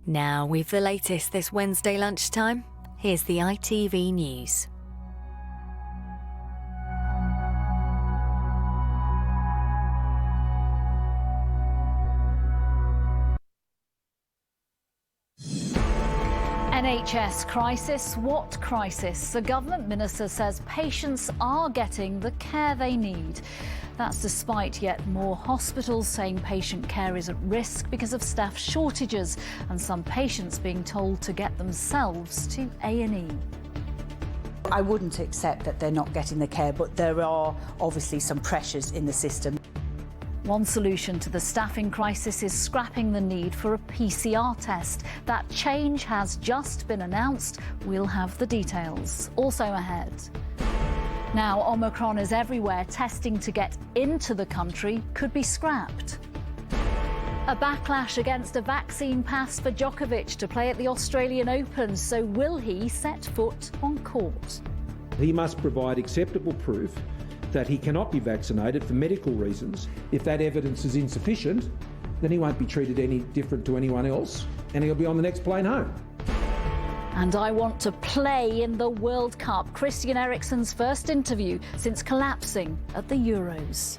Now with the latest this Wednesday lunchtime, here's the ITV News. NHS crisis? What crisis? A government minister says patients are getting the care they need. That's despite yet more hospitals saying patient care is at risk because of staff shortages and some patients being told to get themselves to A&E. I wouldn't accept that they're not getting the care, but there are obviously some pressures in the system. One solution to the staffing crisis is scrapping the need for a PCR test. That change has just been announced. We'll have the details. Also ahead. Now, Omicron is everywhere. Testing to get into the country could be scrapped. A backlash against a vaccine pass for Djokovic to play at the Australian Open. So will he set foot on court? He must provide acceptable proof that he cannot be vaccinated for medical reasons. If that evidence is insufficient, then he won't be treated any different to anyone else, and he'll be on the next plane home. And I want to play in the World Cup. Christian Eriksen's first interview since collapsing at the Euros.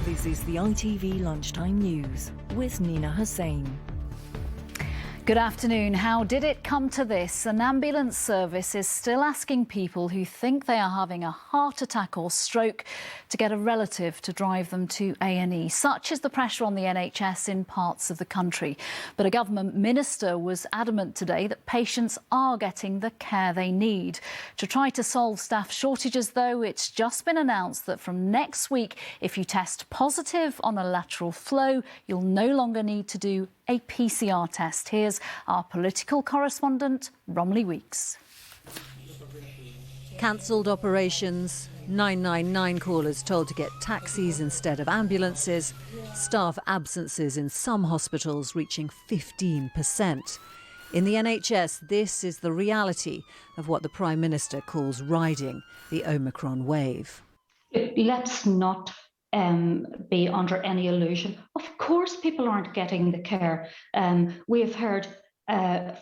This is the ITV Lunchtime News with Nina Hossain. Good afternoon. How did it come to this? An ambulance service is still asking people who think they are having a heart attack or stroke to get a relative to drive them to A&E. Such is the pressure on the NHS in parts of the country. But a government minister was adamant today that patients are getting the care they need. To try to solve staff shortages, though, it's just been announced that from next week, if you test positive on a lateral flow, you'll no longer need to do a PCR test. Here's our political correspondent, Romley Weeks. Cancelled operations, 999 callers told to get taxis instead of ambulances, staff absences in some hospitals reaching 15%. In the NHS, this is the reality of what the Prime Minister calls riding the Omicron wave. Let's not be under any illusion. Of course people aren't getting the care. We have heard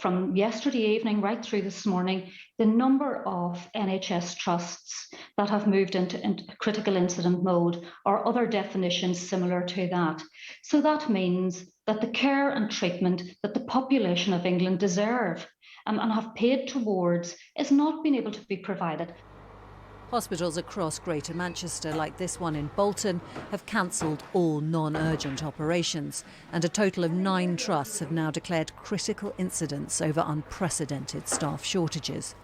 from yesterday evening right through this morning the number of NHS trusts that have moved into critical incident mode or other definitions similar to that. So that means that the care and treatment that the population of England deserve and have paid towards is not being able to be provided. Hospitals across Greater Manchester, like this one in Bolton, have cancelled all non-urgent operations, and a total of 9 trusts have now declared critical incidents over unprecedented staff shortages.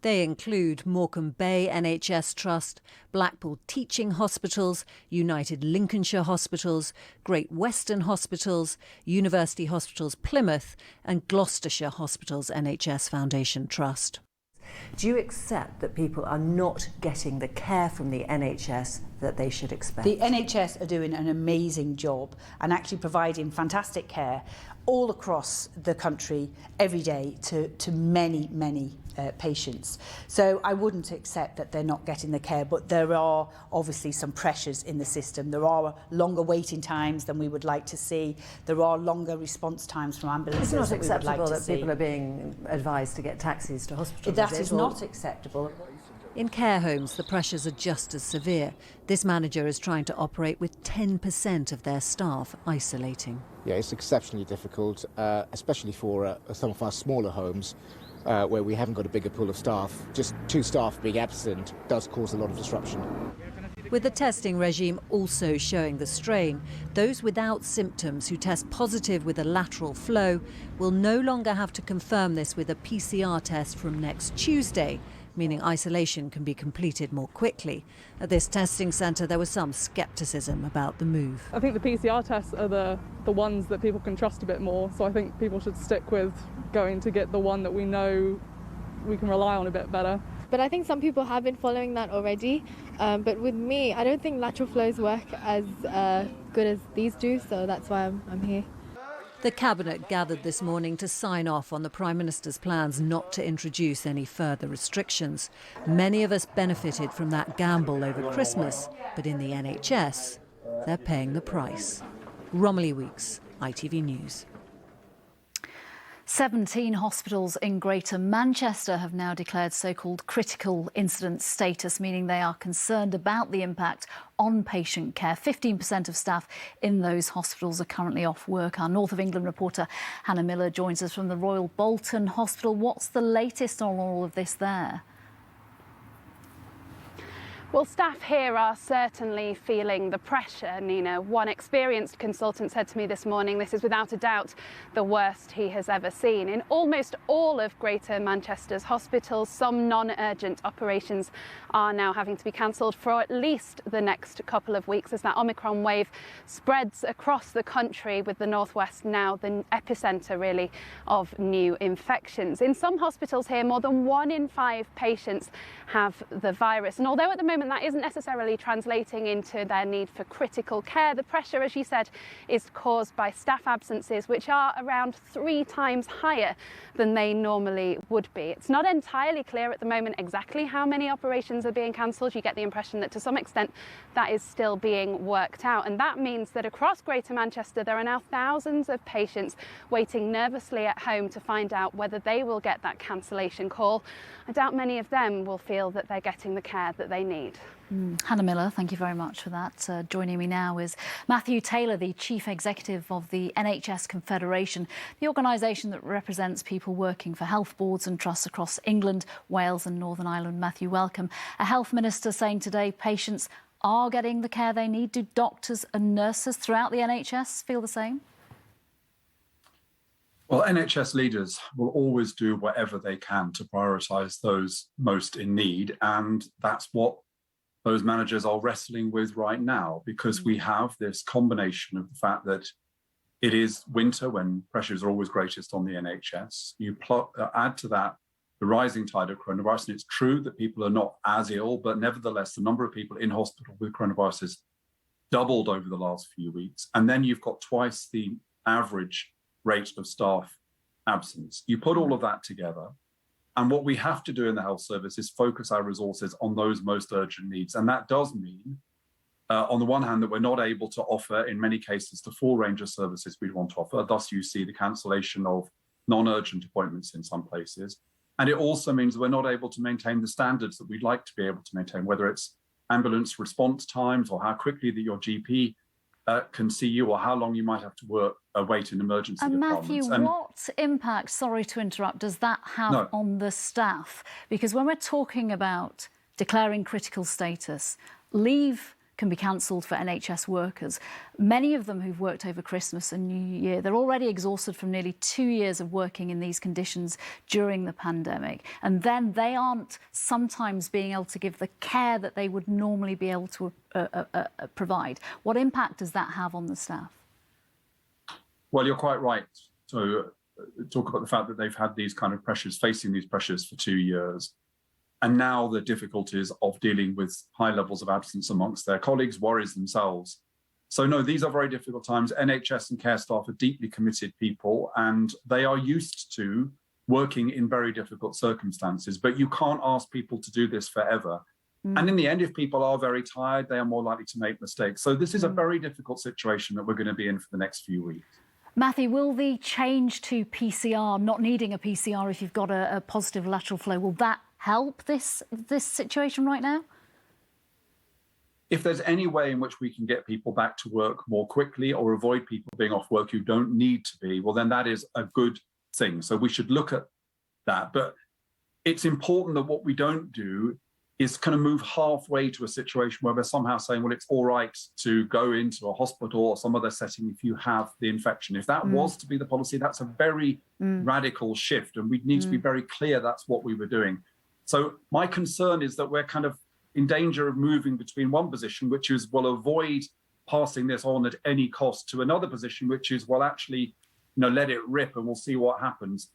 They include Morecambe Bay NHS Trust, Blackpool Teaching Hospitals, United Lincolnshire Hospitals, Great Western Hospitals, University Hospitals Plymouth and Gloucestershire Hospitals NHS Foundation Trust. Do you accept that people are not getting the care from the NHS that they should expect? The NHS are doing an amazing job and actually providing fantastic care all across the country every day to many patients. So I wouldn't accept that they're not getting the care, but there are obviously some pressures in the system. There are longer waiting times than we would like to see. There are longer response times from ambulances. It's not that we would like acceptable to that see. people are being advised to get taxis to hospitals. That is not acceptable. In care homes, the pressures are just as severe. This manager is trying to operate with 10% of their staff isolating. Yeah, it's exceptionally difficult, especially for some of our smaller homes where we haven't got a bigger pool of staff. Just 2 staff being absent does cause a lot of disruption. With the testing regime also showing the strain, those without symptoms who test positive with a lateral flow will no longer have to confirm this with a PCR test from next Tuesday, meaning isolation can be completed more quickly. At this testing centre, there was some scepticism about the move. I think the PCR tests are the ones that people can trust a bit more, so I think people should stick with going to get the one that we know we can rely on a bit better. But I think some people have been following that already. But with me, I don't think lateral flows work as good as these do, so that's why I'm here. The Cabinet gathered this morning to sign off on the Prime Minister's plans not to introduce any further restrictions. Many of us benefited from that gamble over Christmas, but in the NHS, they're paying the price. Romilly Weeks, ITV News. 17 hospitals in Greater Manchester have now declared so-called critical incident status, meaning they are concerned about the impact on patient care. 15% of staff in those hospitals are currently off work. Our North of England reporter Hannah Miller joins us from the Royal Bolton Hospital. What's the latest on all of this there? Well, staff here are certainly feeling the pressure, Nina. One experienced consultant said to me this morning, this is without a doubt the worst he has ever seen. In almost all of Greater Manchester's hospitals, some non-urgent operations are now having to be cancelled for at least the next couple of weeks as that Omicron wave spreads across the country, with the northwest now the epicentre really of new infections. In some hospitals here, more than 1 in 5 patients have the virus. And although at the moment that isn't necessarily translating into their need for critical care, the pressure, as you said, is caused by staff absences, which are around 3 times higher than they normally would be. It's not entirely clear at the moment exactly how many operations are being cancelled. You get the impression that to some extent that is still being worked out. And that means that across Greater Manchester, there are now thousands of patients waiting nervously at home to find out whether they will get that cancellation call. I doubt many of them will feel that they're getting the care that they need. Hannah Miller, thank you very much for that. Joining me now is Matthew Taylor, the Chief Executive of the NHS Confederation, the organisation that represents people working for health boards and trusts across England, Wales and Northern Ireland. Matthew, welcome. A health minister saying today patients are getting the care they need. Do doctors and nurses throughout the NHS feel the same? Well, NHS leaders will always do whatever they can to prioritise those most in need, and that's what those managers are wrestling with right now, because we have this combination of the fact that it is winter when pressures are always greatest on the NHS. You add to that the rising tide of coronavirus, and it's true that people are not as ill, but nevertheless, the number of people in hospital with coronavirus has doubled over the last few weeks. And then you've got twice the average rate of staff absence. You put all of that together, and what we have to do in the health service is focus our resources on those most urgent needs. And that does mean, on the one hand, that we're not able to offer, in many cases, the full range of services we'd want to offer. Thus, you see the cancellation of non-urgent appointments in some places. And it also means that we're not able to maintain the standards that we'd like to be able to maintain, whether it's ambulance response times or how quickly that your GP can see you, or how long you might have to wait in emergency departments. Matthew, what impact, sorry to interrupt, does that have on the staff? Because when we're talking about declaring critical status, leave can be cancelled for NHS workers. Many of them who've worked over Christmas and New Year, they're already exhausted from nearly 2 years of working in these conditions during the pandemic. And then they aren't sometimes being able to give the care that they would normally be able to provide. What impact does that have on the staff? Well, you're quite right to talk about the fact that they've had these kind of pressures, facing these pressures for 2 years. And now the difficulties of dealing with high levels of absence amongst their colleagues worries themselves. So no, these are very difficult times. NHS and care staff are deeply committed people, and they are used to working in very difficult circumstances. But you can't ask people to do this forever. And in the end, if people are very tired, they are more likely to make mistakes. So this is a very difficult situation that we're going to be in for the next few weeks. Matthew, will the change to PCR, not needing a PCR if you've got a positive lateral flow, will that help this situation right now? If there's any way in which we can get people back to work more quickly or avoid people being off work who don't need to be, well, then that is a good thing. So we should look at that. But it's important that what we don't do is kind of move halfway to a situation where we're somehow saying, well, it's all right to go into a hospital or some other setting if you have the infection. If that was to be the policy, that's a very radical shift, and we'd need to be very clear that's what we were doing. So my concern is that we're kind of in danger of moving between one position, which is we'll avoid passing this on at any cost, to another position, which is, well, actually, let it rip and we'll see what happens.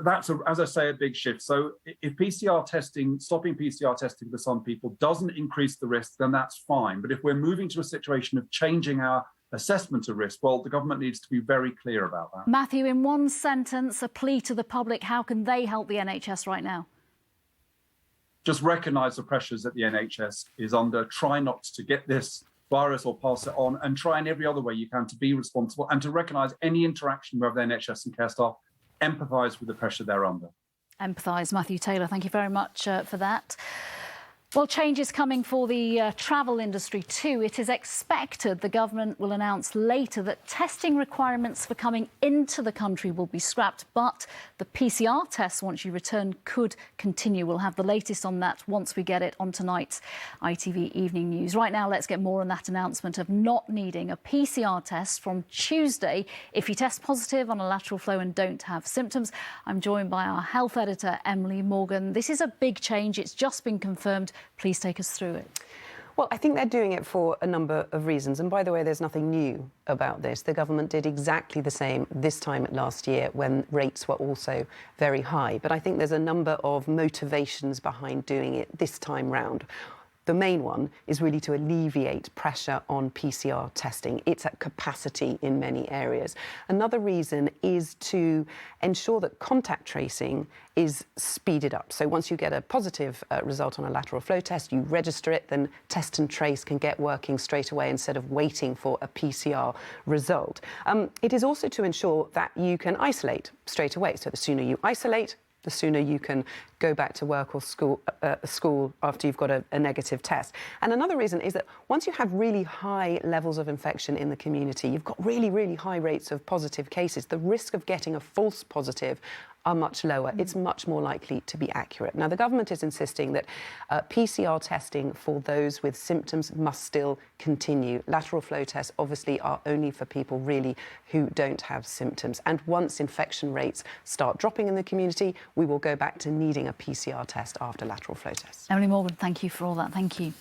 That's, as I say, a big shift. So if PCR testing, stopping PCR testing for some people doesn't increase the risk, then that's fine. But if we're moving to a situation of changing our assessment of risk, well, the government needs to be very clear about that. Matthew, in one sentence, a plea to the public, how can they help the NHS right now? Just recognise the pressures that the NHS is under. Try not to get this virus or pass it on, and try in every other way you can to be responsible and to recognise any interaction with the NHS and care staff. Empathise with the pressure they're under. Empathise. Matthew Taylor, thank you very much for that. Well, change is coming for the travel industry too. It is expected the government will announce later that testing requirements for coming into the country will be scrapped, but the PCR tests once you return could continue. We'll have the latest on that once we get it on tonight's ITV Evening News. Right now, let's get more on that announcement of not needing a PCR test from Tuesday if you test positive on a lateral flow and don't have symptoms. I'm joined by our health editor, Emily Morgan. This is a big change. It's just been confirmed. Please take us through it. Well, I think they're doing it for a number of reasons. And by the way, there's nothing new about this. The government did exactly the same this time last year when rates were also very high. But I think there's a number of motivations behind doing it this time round. The main one is really to alleviate pressure on PCR testing. It's at capacity in many areas. Another reason is to ensure that contact tracing is speeded up. So once you get a positive result on a lateral flow test, you register it, then test and trace can get working straight away instead of waiting for a PCR result. It is also to ensure that you can isolate straight away. So the sooner you isolate, the sooner you can go back to work or school after you've got a negative test. And another reason is that once you have really high levels of infection in the community, you've got really, really high rates of positive cases, the risk of getting a false positive are much lower. It's much more likely to be accurate. Now, the government is insisting that PCR testing for those with symptoms must still continue. Lateral flow tests obviously are only for people really who don't have symptoms. And once infection rates start dropping in the community, we will go back to needing a PCR test after lateral flow tests. Emily Morgan, thank you for all that. Thank you.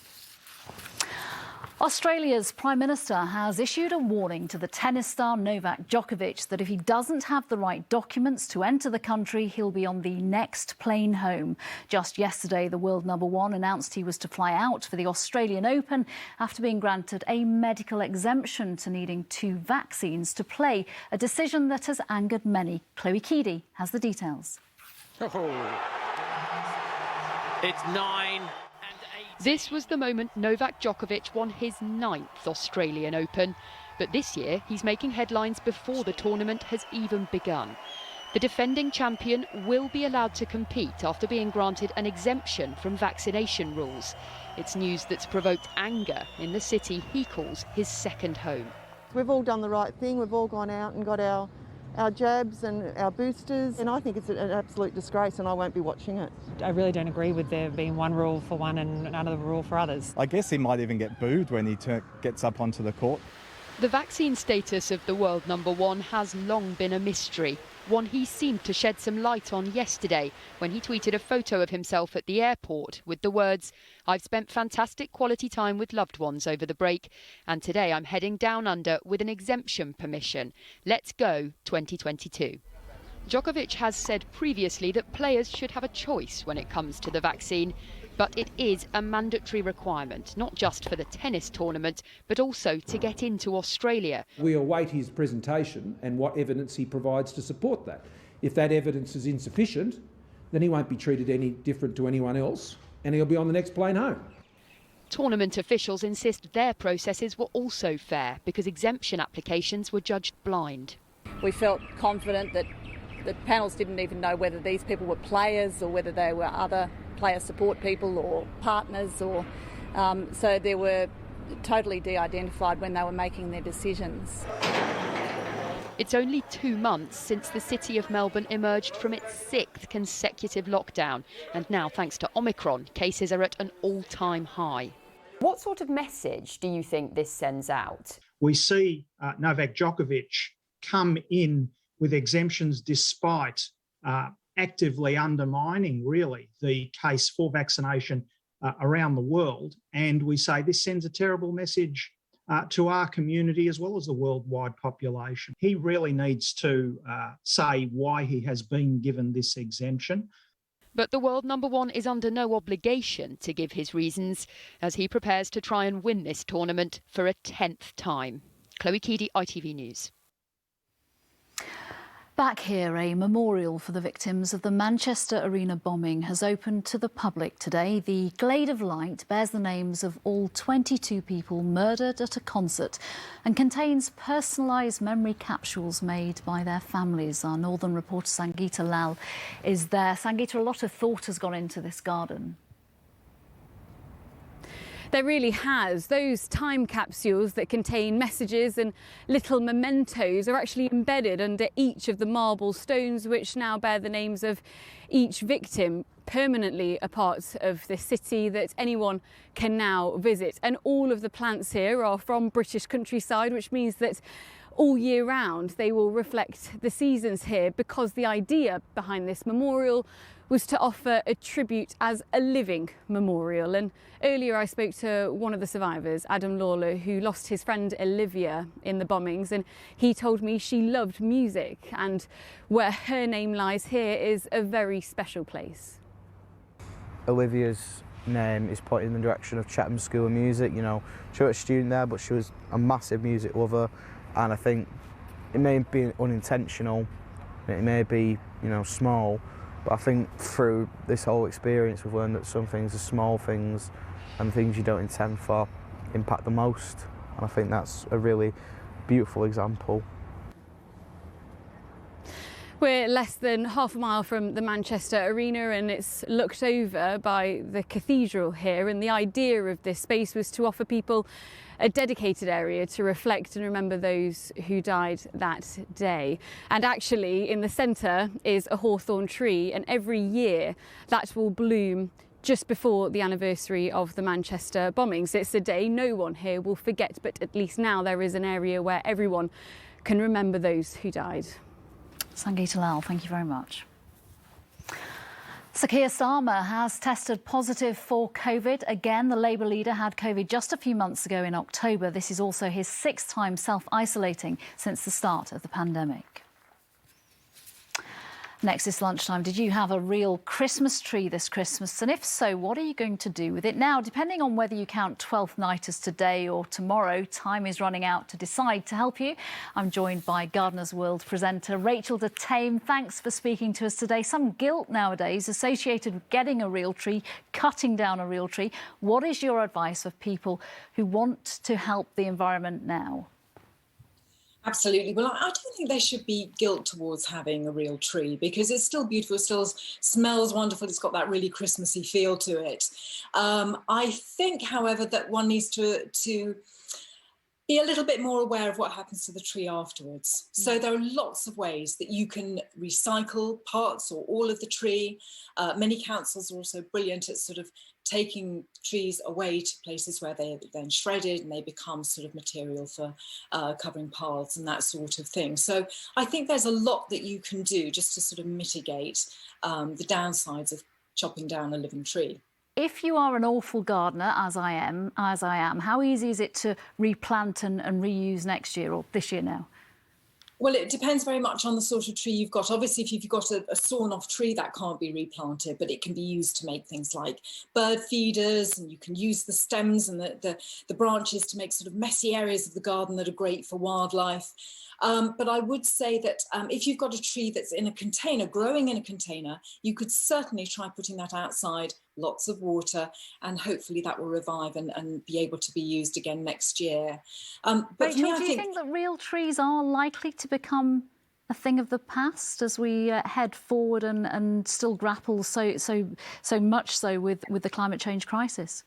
Australia's Prime Minister has issued a warning to the tennis star Novak Djokovic that if he doesn't have the right documents to enter the country, he'll be on the next plane home. Just yesterday, the world number one announced he was to fly out for the Australian Open after being granted a medical exemption to needing 2 vaccines to play, a decision that has angered many. Chloe Keedy has the details. It's 9. This was the moment Novak Djokovic won his 9th Australian Open. But this year, he's making headlines before the tournament has even begun. The defending champion will be allowed to compete after being granted an exemption from vaccination rules. It's news that's provoked anger in the city he calls his second home. We've all done the right thing. We've all gone out and got our jabs and our boosters, and I think it's an absolute disgrace, and I won't be watching it. I really don't agree with there being one rule for one and another rule for others. I guess he might even get booed when he gets up onto the court. The vaccine status of the world number one has long been a mystery, one he seemed to shed some light on yesterday when he tweeted a photo of himself at the airport with the words, "I've spent fantastic quality time with loved ones over the break, and today I'm heading down under with an exemption permission. Let's go 2022. Djokovic has said previously that players should have a choice when it comes to the vaccine, but it is a mandatory requirement, not just for the tennis tournament, but also to get into Australia. We await his presentation and what evidence he provides to support that. If that evidence is insufficient, then he won't be treated any different to anyone else, and he'll be on the next plane home. Tournament officials insist their processes were also fair because exemption applications were judged blind. We felt confident that the panels didn't even know whether these people were players or whether they were other player support people or partners, or so they were totally de-identified when they were making their decisions. It's only 2 months since the city of Melbourne emerged from its 6th consecutive lockdown, and now, thanks to Omicron, cases are at an all-time high. What sort of message do you think this sends out? We see Novak Djokovic come in with exemptions despite actively undermining, really, the case for vaccination around the world. And we say this sends a terrible message to our community as well as the worldwide population. He really needs to say why he has been given this exemption. But the world number one is under no obligation to give his reasons as he prepares to try and win this tournament for a 10th time. Chloe Keedy, ITV News. Back here, a memorial for the victims of the Manchester Arena bombing has opened to the public today. The Glade of Light bears the names of all 22 people murdered at a concert and contains personalised memory capsules made by their families. Our Northern reporter Sangeeta Lal is there. Sangeeta, a lot of thought has gone into this garden. There really has. Those time capsules that contain messages and little mementos are actually embedded under each of the marble stones, which now bear the names of each victim, permanently a part of the city that anyone can now visit. And all of the plants here are from British countryside, which means that all year round they will reflect the seasons here, because the idea behind this memorial was to offer a tribute as a living memorial. And earlier I spoke to one of the survivors, Adam Lawler, who lost his friend Olivia in the bombings, and he told me she loved music, and where her name lies here is a very special place. Olivia's name is pointing in the direction of Chatham School of Music. You know, she was a student there, but she was a massive music lover, and I think it may be unintentional, it may be, you know, small, but I think through this whole experience we've learned that some things are small things, and things you don't intend for impact the most, and I think that's a really beautiful example. We're less than half a mile from the Manchester Arena, and it's looked over by the cathedral here, and the idea of this space was to offer people a dedicated area to reflect and remember those who died that day. And actually in the centre is a hawthorn tree, and every year that will bloom just before the anniversary of the Manchester bombings. It's a day no one here will forget, but at least now there is an area where everyone can remember those who died. Sangeeta Lal, thank you very much. Sir Keir Starmer has tested positive for COVID. Again, the Labour leader had COVID just a few months ago in October. This is also his 6th time self-isolating since the start of the pandemic. Next is Lunchtime. Did you have a real Christmas tree this Christmas? And if so, what are you going to do with it now? Depending on whether you count 12th night as today or tomorrow, time is running out to decide. To help you, I'm joined by Gardener's World presenter Rachel de Tame. Thanks for speaking to us today. Some guilt nowadays associated with getting a real tree, cutting down a real tree. What is your advice for people who want to help the environment now? Absolutely. Well, I don't think there should be guilt towards having a real tree, because it's still beautiful, it still smells wonderful, it's got that really Christmassy feel to it. I think, however, that one needs to be a little bit more aware of what happens to the tree afterwards. So there are lots of ways that you can recycle parts or all of the tree. Many councils are also brilliant at sort of taking trees away to places where they're then shredded and they become sort of material for covering paths and that sort of thing. So I think there's a lot that you can do just to sort of mitigate the downsides of chopping down a living tree. If you are an awful gardener, as I am, how easy is it to replant and reuse next year or this year now? Well, it depends very much on the sort of tree you've got. Obviously, if you've got a sawn-off tree, that can't be replanted, but it can be used to make things like bird feeders, and you can use the stems and the branches to make sort of messy areas of the garden that are great for wildlife. But I would say that if you've got a tree that's in a container, growing in a container, you could certainly try putting that outside, lots of water, and hopefully that will revive and be able to be used again next year. But Rachel, do you think that real trees are likely to become a thing of the past as we head forward and still grapple so much so with the climate change crisis?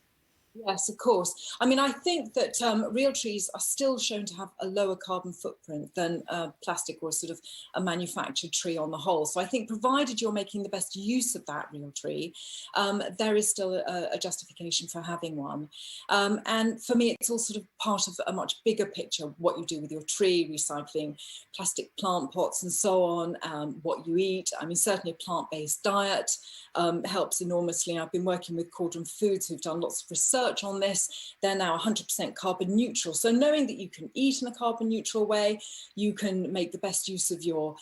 Yes, of course. I mean, I think that real trees are still shown to have a lower carbon footprint than plastic or sort of a manufactured tree on the whole. So I think provided you're making the best use of that real tree, there is still a justification for having one. And for me, it's all sort of part of a much bigger picture, what you do with your tree, recycling plastic plant pots and so on, what you eat. I mean, certainly a plant-based diet helps enormously. I've been working with Cauldron Foods, who've done lots of research research on this. They're now 100% carbon neutral. So knowing that you can eat in a carbon neutral way, you can make the best use of your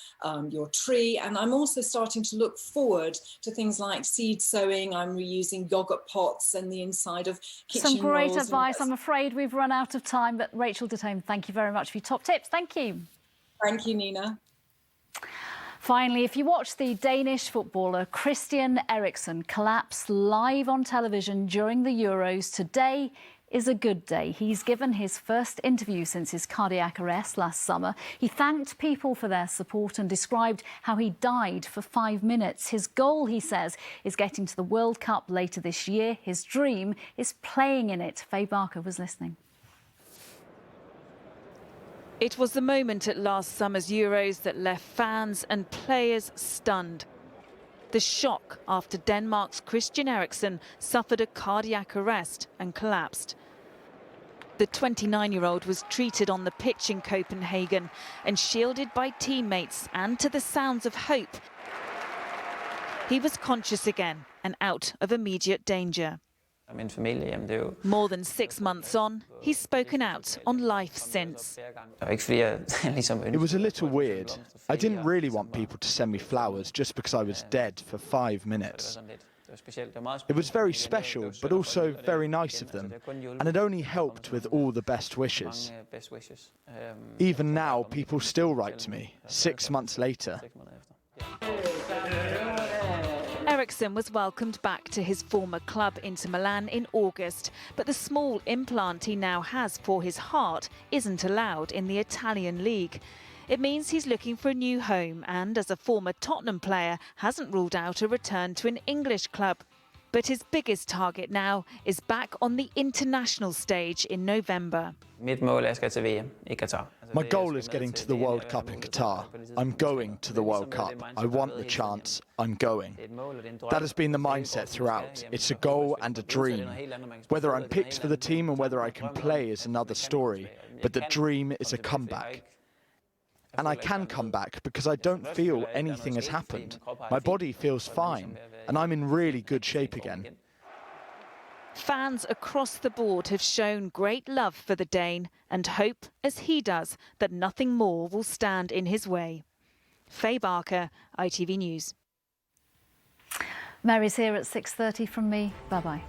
tree. And I'm also starting to look forward to things like seed sowing. I'm reusing yogurt pots and the inside of kitchen Some great rolls. advice. I'm afraid we've run out of time, but Rachel Detain, thank you very much for your top tips. Thank you. Thank you, Nina. Finally, if you watch the Danish footballer Christian Eriksen collapse live on television during the Euros, today is a good day. He's given his first interview since his cardiac arrest last summer. He thanked people for their support and described how he died for 5 minutes. His goal, he says, is getting to the World Cup later this year. His dream is playing in it. Faye Barker was listening. It was the moment at last summer's Euros that left fans and players stunned. The shock after Denmark's Christian Eriksen suffered a cardiac arrest and collapsed. The 29-year-old was treated on the pitch in Copenhagen and shielded by teammates, and to the sounds of hope, he was conscious again and out of immediate danger. More than 6 months on, he's spoken out on life since. It was a little weird. I didn't really want people to send me flowers just because I was dead for 5 minutes. It was very special, but also very nice of them, and it only helped with all the best wishes. Even now, people still write to me, 6 months later. Eriksen was welcomed back to his former club Inter Milan in August, but the small implant he now has for his heart isn't allowed in the Italian league. It means he's looking for a new home and, as a former Tottenham player, hasn't ruled out a return to an English club. But his biggest target now is back on the international stage in November. My goal is getting to the World Cup in Qatar. I'm going to the World Cup. I want the chance. I'm going. That has been the mindset throughout. It's a goal and a dream. Whether I'm picked for the team and whether I can play is another story. But the dream is a comeback. And I can come back because I don't feel anything has happened. My body feels fine, and I'm in really good shape again. Fans across the board have shown great love for the Dane and hope, as he does, that nothing more will stand in his way. Faye Barker, ITV News. Mary's here at 6:30 from me. Bye-bye.